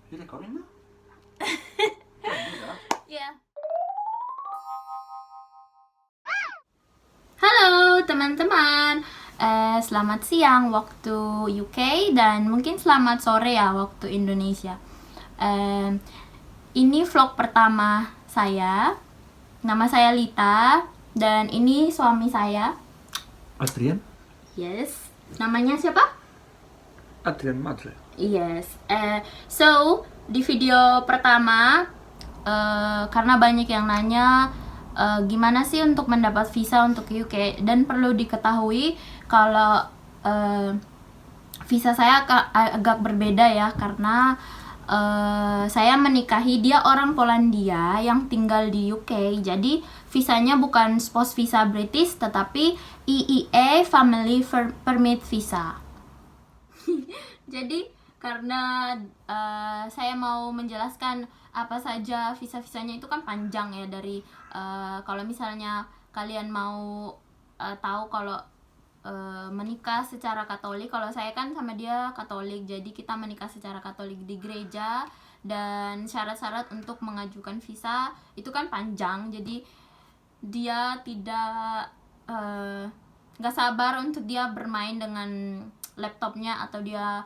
You recording now? Yeah. Halo teman-teman, selamat siang waktu UK dan mungkin selamat sore ya waktu Indonesia. Ini vlog pertama saya. Nama saya Lita dan ini suami saya. Adrian? Yes. Namanya siapa? Adrian Madre. Yes. So di video pertama, karena banyak yang nanya gimana sih untuk mendapat visa untuk UK, dan perlu diketahui kalau visa saya agak berbeda ya, karena saya menikahi dia orang Polandia yang tinggal di UK. Jadi visanya bukan spouse visa British tetapi EEA Family Permit Visa. Jadi karena saya mau menjelaskan apa saja visa-visanya, itu kan panjang ya, dari kalau misalnya kalian mau tahu kalau menikah secara Katolik, kalau saya kan sama dia Katolik, jadi kita menikah secara Katolik di gereja, dan syarat-syarat untuk mengajukan visa itu kan panjang. Jadi dia tidak nggak sabar untuk dia bermain dengan laptopnya, atau dia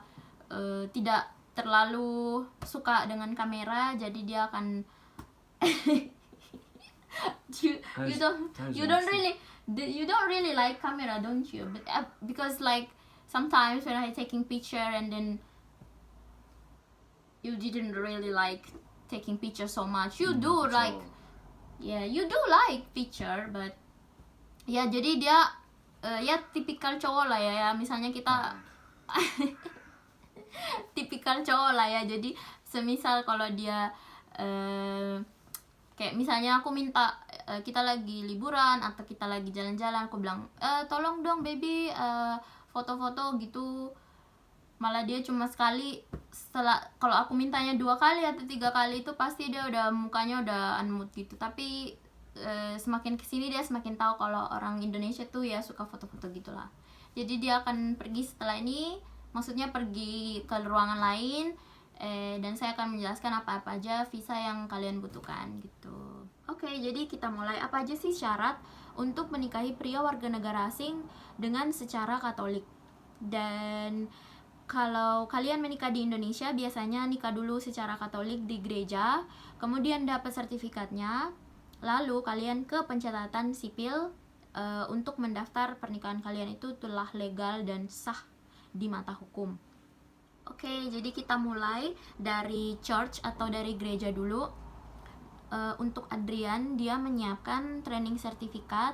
tidak terlalu suka dengan kamera, jadi dia akan you don't really like camera, don't you? But because like sometimes when I taking picture and then you didn't really like taking picture so much. You do like, yeah, you do like picture, but ya jadi dia ya tipikal cowok lah ya, misalnya kita tipikal cowok lah ya. Jadi semisal kalau dia kayak misalnya aku minta kita lagi liburan atau kita lagi jalan-jalan, aku bilang tolong dong baby foto-foto gitu, malah dia cuma sekali. Setelah kalau aku mintanya 2 kali atau 3 kali itu pasti dia udah mukanya udah unmood gitu. Tapi semakin kesini dia semakin tahu kalau orang Indonesia tuh ya suka foto-foto gitulah. Jadi dia akan pergi setelah ini, maksudnya pergi ke ruangan lain, dan saya akan menjelaskan apa-apa aja visa yang kalian butuhkan gitu. Oke, jadi kita mulai. Apa aja sih syarat untuk menikahi pria warga negara asing dengan secara Katolik? Dan kalau kalian menikah di Indonesia, biasanya nikah dulu secara Katolik di gereja, kemudian dapat sertifikatnya, lalu kalian ke pencatatan sipil untuk mendaftar pernikahan kalian itu telah legal dan sah di mata hukum. Oke, jadi kita mulai dari church atau dari gereja dulu. Untuk Adrian, dia menyiapkan training sertifikat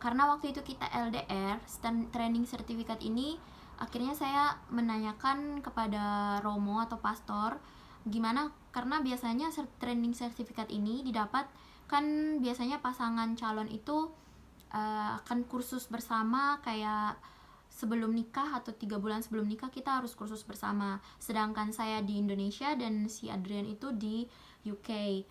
karena waktu itu kita LDR. Training sertifikat ini akhirnya saya menanyakan kepada Romo atau pastor gimana, karena biasanya training sertifikat ini didapat kan biasanya pasangan calon itu akan kursus bersama, kayak sebelum nikah atau 3 bulan sebelum nikah kita harus kursus bersama. Sedangkan saya di Indonesia dan si Adrian itu di UK.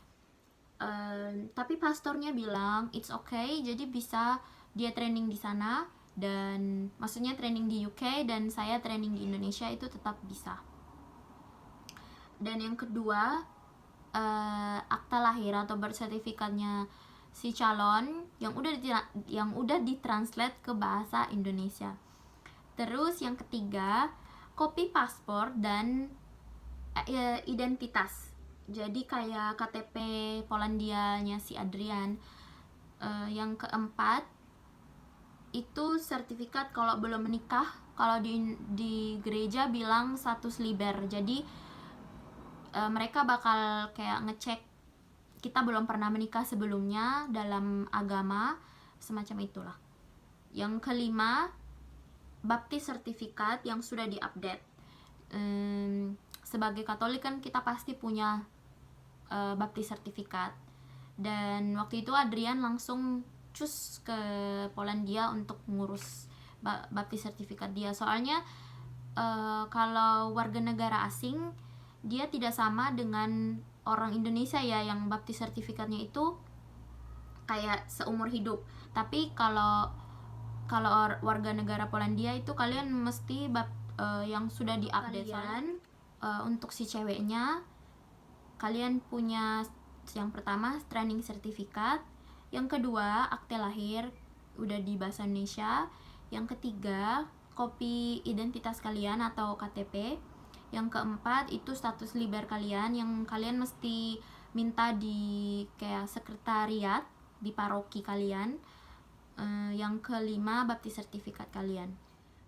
Tapi pastornya bilang it's okay, jadi bisa dia training di sana, dan maksudnya training di UK dan saya training di Indonesia itu tetap bisa. Dan yang kedua, akta lahir atau birth sertifikatnya si calon yang udah ditranslate ke bahasa Indonesia. Terus yang ketiga, kopi paspor dan identitas. Jadi kayak KTP Polandianya si Adrian. Yang keempat itu sertifikat kalau belum menikah. Kalau di gereja bilang status liber. Jadi mereka bakal kayak ngecek kita belum pernah menikah sebelumnya dalam agama, semacam itulah. Yang kelima, baptis sertifikat yang sudah diupdate. Sebagai Katolik kan kita pasti punya baptis sertifikat, dan waktu itu Adrian langsung cus ke Polandia untuk ngurus baptis sertifikat dia. Soalnya kalau warga negara asing dia tidak sama dengan orang Indonesia ya, yang baptis sertifikatnya itu kayak seumur hidup. Tapi kalau warga negara Polandia itu kalian mesti yang sudah diupdate. untuk si ceweknya kalian punya yang pertama training sertifikat, yang kedua akte lahir udah di bahasa Indonesia, yang ketiga kopi identitas kalian atau KTP, yang keempat itu status liber kalian yang kalian mesti minta di kayak sekretariat di paroki kalian, yang kelima baptis sertifikat kalian.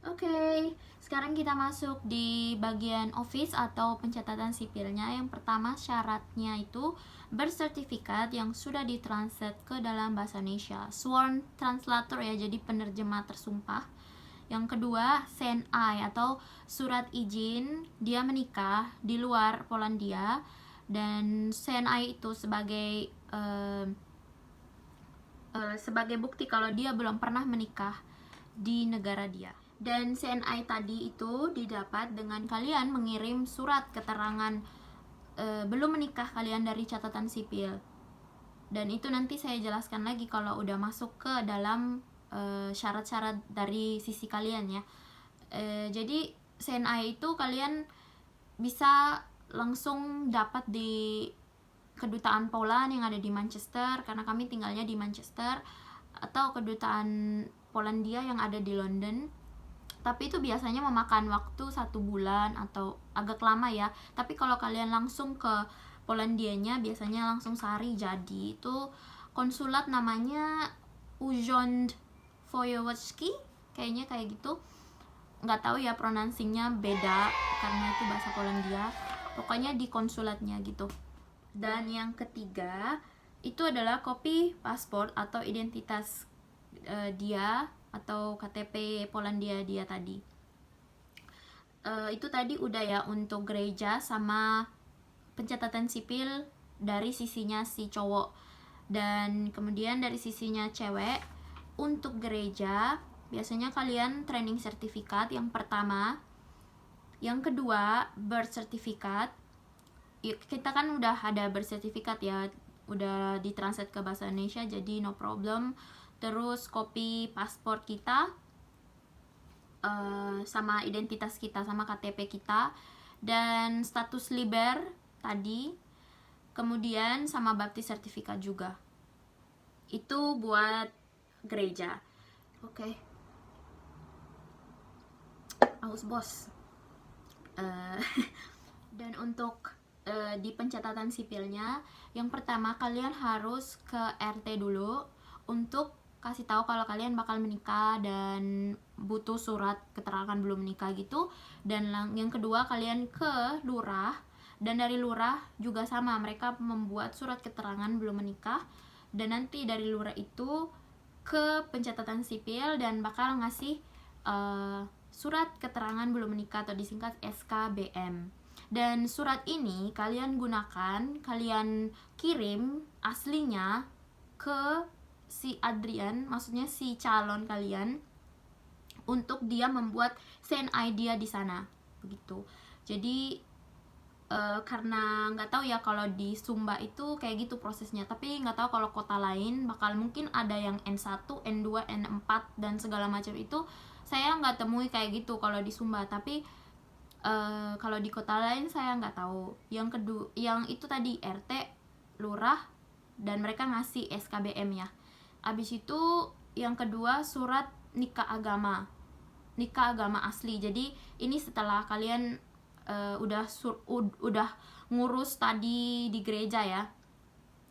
Oke, sekarang kita masuk di bagian office atau pencatatan sipilnya. Yang pertama syaratnya itu bersertifikat yang sudah ditranslate ke dalam bahasa Indonesia, sworn translator ya, jadi penerjemah tersumpah. Yang kedua CNI atau surat izin dia menikah di luar Polandia, dan CNI itu sebagai bukti kalau dia belum pernah menikah di negara dia. Dan CNI tadi itu didapat dengan kalian mengirim surat keterangan belum menikah kalian dari catatan sipil. Dan itu nanti saya jelaskan lagi kalau udah masuk ke dalam syarat-syarat dari sisi kalian ya. Jadi CNI itu kalian bisa langsung dapat di kedutaan Poland yang ada di Manchester, karena kami tinggalnya di Manchester, atau kedutaan Polandia yang ada di London. Tapi itu biasanya memakan waktu 1 bulan atau agak lama ya. Tapi kalau kalian langsung ke Polandianya biasanya langsung sehari jadi. Itu konsulat namanya Urząd Wojewódzki, kayaknya kayak gitu. Nggak tahu ya, pronouncingnya beda karena itu bahasa Polandia. Pokoknya di konsulatnya gitu. Dan yang ketiga itu adalah kopi paspor atau identitas dia atau KTP Polandia dia tadi. Itu tadi udah ya untuk gereja sama pencatatan sipil dari sisinya si cowok. Dan kemudian dari sisinya cewek, untuk gereja biasanya kalian training sertifikat yang pertama. Yang kedua birth certificate. Kita kan udah ada birth certificate ya, udah ditranslate ke bahasa Indonesia jadi no problem. Terus kopi paspor kita, sama identitas kita, sama KTP kita, dan status liber tadi, kemudian sama baptis sertifikat juga. Itu buat gereja. Oke. Aus bos. Dan untuk di pencatatan sipilnya, yang pertama kalian harus ke RT dulu untuk kasih tahu kalau kalian bakal menikah dan butuh surat keterangan belum menikah gitu. Dan yang kedua kalian ke lurah, dan dari lurah juga sama, mereka membuat surat keterangan belum menikah, dan nanti dari lurah itu ke pencatatan sipil dan bakal ngasih surat keterangan belum menikah atau disingkat SKBM. Dan surat ini kalian gunakan, kalian kirim aslinya ke si Adrian, maksudnya si calon kalian, untuk dia membuat CNI dia di sana begitu. Jadi karena nggak tahu ya kalau di Sumba itu kayak gitu prosesnya, tapi nggak tahu kalau kota lain bakal mungkin ada yang N1, N2, N4 dan segala macam itu. Saya nggak temui kayak gitu kalau di Sumba, tapi kalau di kota lain saya nggak tahu. Yang kedua, yang itu tadi RT, lurah, dan mereka ngasih SKBM ya. Abis itu yang kedua surat nikah agama asli. Jadi ini setelah kalian udah ngurus tadi di gereja ya,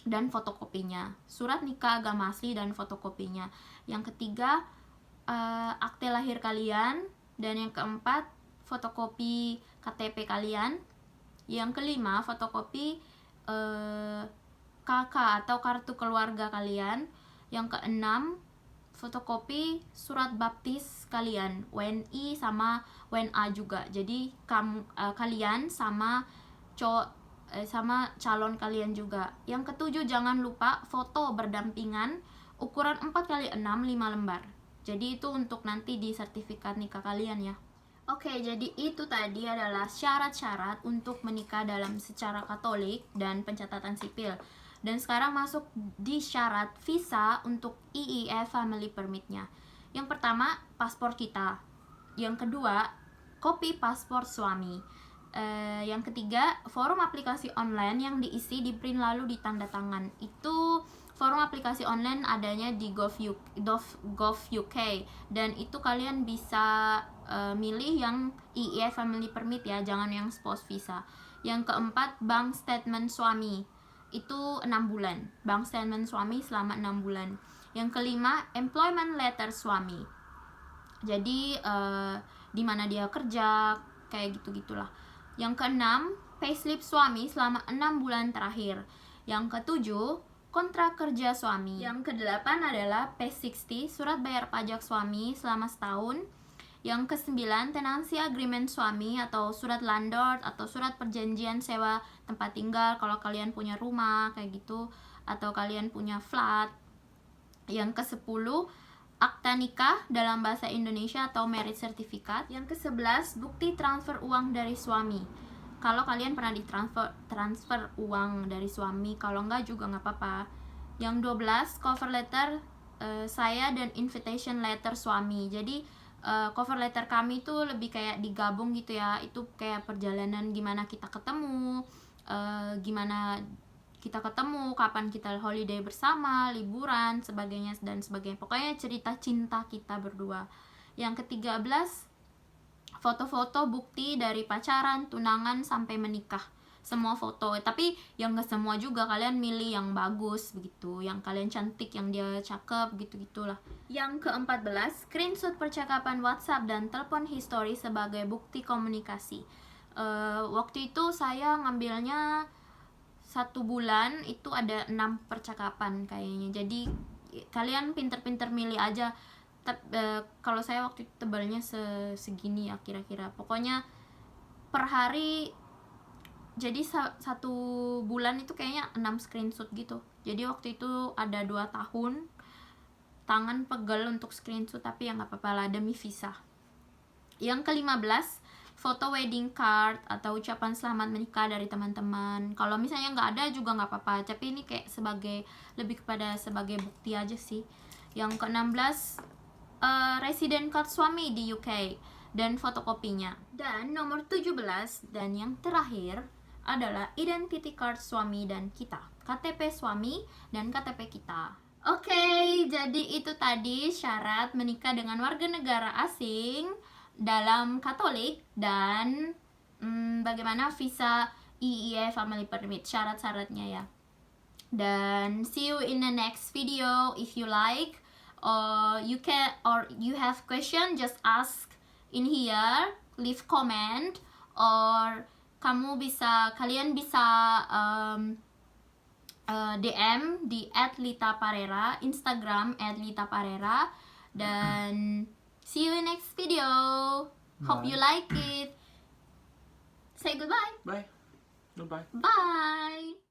dan fotokopinya, surat nikah agama asli dan fotokopinya. Yang ketiga akte lahir kalian, dan yang keempat fotokopi KTP kalian. Yang kelima fotokopi KK atau kartu keluarga kalian. Yang keenam fotokopi surat baptis kalian, WNI sama WNA juga. Jadi kalian sama sama calon kalian juga. Yang ketujuh jangan lupa foto berdampingan ukuran 4x6 5 lembar. Jadi itu untuk nanti di sertifikat nikah kalian ya. Oke, jadi itu tadi adalah syarat-syarat untuk menikah dalam secara Katolik dan pencatatan sipil. Dan sekarang masuk di syarat visa untuk EEF Family Permit-nya. Yang pertama, paspor kita. Yang kedua, kopi paspor suami. Yang ketiga, forum aplikasi online yang diisi, di print lalu ditanda tangan. Itu forum aplikasi online adanya di gov.uk, dan itu kalian bisa milih yang EEA Family Permit ya, jangan yang spouse visa. Yang keempat, bank statement suami. Itu 6 bulan. Bank statement suami selama 6 bulan. Yang kelima, employment letter suami. Jadi di mana dia kerja, kayak gitu-gitulah. Yang keenam, payslip suami selama 6 bulan terakhir. Yang ketujuh, kontrak kerja suami. Yang kedelapan adalah P60, surat bayar pajak suami selama setahun. Yang kesembilan, tenancy agreement suami atau surat landlord atau surat perjanjian sewa tempat tinggal kalau kalian punya rumah kayak gitu, atau kalian punya flat. Yang kesepuluh, akta nikah dalam bahasa Indonesia atau marriage certificate. Yang ke-11, bukti transfer uang dari suami. Kalau kalian pernah transfer uang dari suami, kalau enggak juga nggak apa-apa. Yang 12, cover letter saya dan invitation letter suami. Jadi cover letter kami itu lebih kayak digabung gitu ya. Itu kayak perjalanan gimana kita ketemu, kapan kita holiday bersama, liburan, sebagainya dan sebagainya. Pokoknya cerita cinta kita berdua. Yang ke-13, foto-foto bukti dari pacaran, tunangan sampai menikah. Semua foto, tapi yang gak semua juga, kalian milih yang bagus begitu, yang kalian cantik, yang dia cakep gitu-gitulah. Yang ke-14, screenshot percakapan WhatsApp dan telepon history sebagai bukti komunikasi. Waktu itu saya ngambilnya 1 bulan itu ada 6 percakapan kayaknya. Jadi kalian pinter-pinter milih aja. Kalau saya waktu itu tebalnya segini ya kira-kira. Pokoknya per hari, jadi 1 bulan itu kayaknya 6 screenshot gitu. Jadi waktu itu ada 2 tahun, tangan pegel untuk screenshot, tapi ya nggak apa-apa lah demi visa. Yang ke-15, foto wedding card atau ucapan selamat menikah dari teman-teman. Kalau misalnya nggak ada juga nggak apa-apa, tapi ini kayak lebih kepada sebagai bukti aja sih. Yang ke-16, resident card suami di UK dan fotokopinya. Dan nomor 17 dan yang terakhir adalah identity card suami dan kita, KTP suami dan KTP kita. Oke, jadi itu tadi syarat menikah dengan warga negara asing dalam Katolik dan bagaimana visa EEA Family Permit, syarat-syaratnya ya. Dan see you in the next video. If you like, or you have question, just ask in here, leave comment, or kalian bisa DM di @litaparera, Instagram @litaparera, dan see you in next video. Hope you like it. Say goodbye. Bye. Goodbye. Bye.